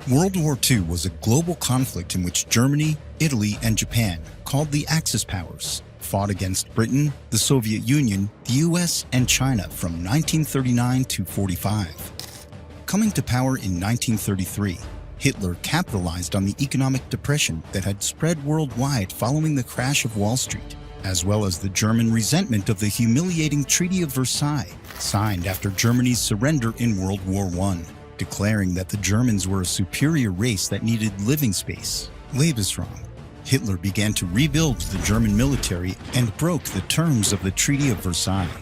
World War II was a global conflict in which Germany, Italy, and Japan, called the Axis powers, fought against Britain, the Soviet Union, the US, and China from 1939 to 45. Coming to power in 1933, Hitler capitalized on the economic depression that had spread worldwide following the crash of Wall Street, as well as the German resentment of the humiliating Treaty of Versailles, signed after Germany's surrender in World War I, declaring that the Germans were a superior race that needed living space, Lebensraum. Hitler began to rebuild the German military and broke the terms of the Treaty of Versailles.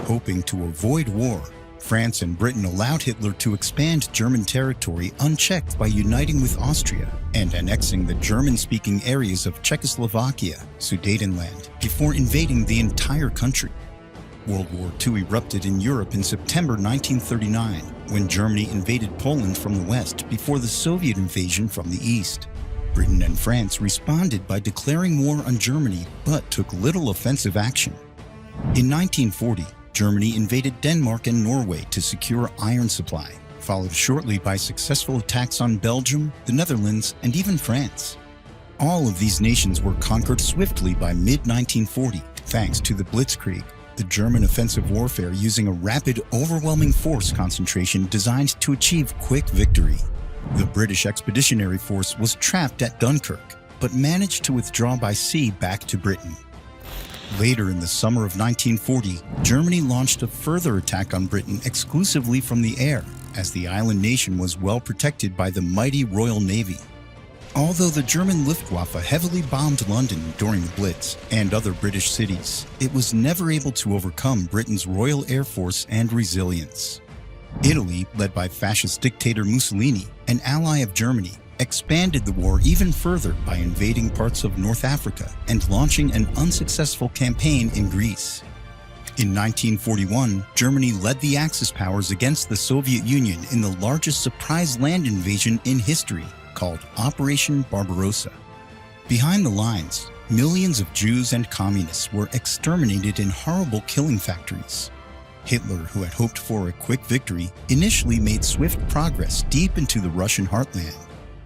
Hoping to avoid war, France and Britain allowed Hitler to expand German territory unchecked by uniting with Austria and annexing the German-speaking areas of Czechoslovakia, Sudetenland, before invading the entire country. World War II erupted in Europe in September 1939, when Germany invaded Poland from the west before the Soviet invasion from the east. Britain and France responded by declaring war on Germany, but took little offensive action. In 1940, Germany invaded Denmark and Norway to secure iron supply, followed shortly by successful attacks on Belgium, the Netherlands, and even France. All of these nations were conquered swiftly by mid-1940, thanks to the Blitzkrieg, the German offensive warfare using a rapid, overwhelming force concentration designed to achieve quick victory. The British Expeditionary Force was trapped at Dunkirk, but managed to withdraw by sea back to Britain. Later in the summer of 1940, Germany launched a further attack on Britain exclusively from the air, as the island nation was well protected by the mighty Royal Navy. Although the German Luftwaffe heavily bombed London during the Blitz and other British cities, it was never able to overcome Britain's Royal Air Force and resilience. Italy, led by fascist dictator Mussolini, an ally of Germany, expanded the war even further by invading parts of North Africa and launching an unsuccessful campaign in Greece. In 1941, Germany led the Axis powers against the Soviet Union in the largest surprise land invasion in history, called Operation Barbossa. Behind the lines, millions of Jews and communists were exterminated in horrible killing factories. Hitler, who had hoped for a quick victory, initially made swift progress deep into the Russian heartland.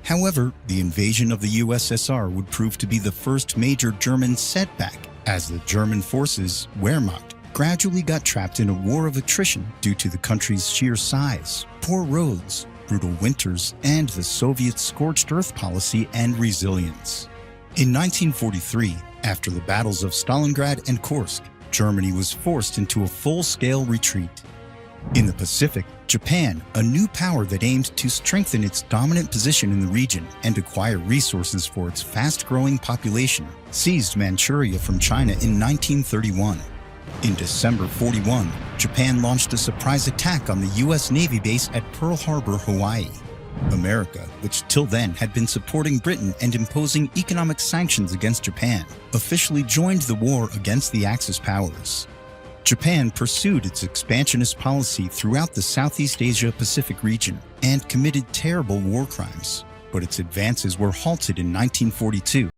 However, the invasion of the USSR would prove to be the first major German setback, as the German forces, Wehrmacht, gradually got trapped in a war of attrition due to the country's sheer size, poor roads, brutal winters, and the Soviet scorched earth policy and resilience. In 1943, after the battles of Stalingrad and Kursk, Germany was forced into a full-scale retreat. In the Pacific, Japan, a new power that aimed to strengthen its dominant position in the region and acquire resources for its fast-growing population, seized Manchuria from China in 1931. In December 41, Japan launched a surprise attack on the U.S. Navy base at Pearl Harbor, Hawaii. America, which till then had been supporting Britain and imposing economic sanctions against Japan, officially joined the war against the Axis powers. Japan pursued its expansionist policy throughout the Southeast Asia-Pacific region and committed terrible war crimes, but its advances were halted in 1942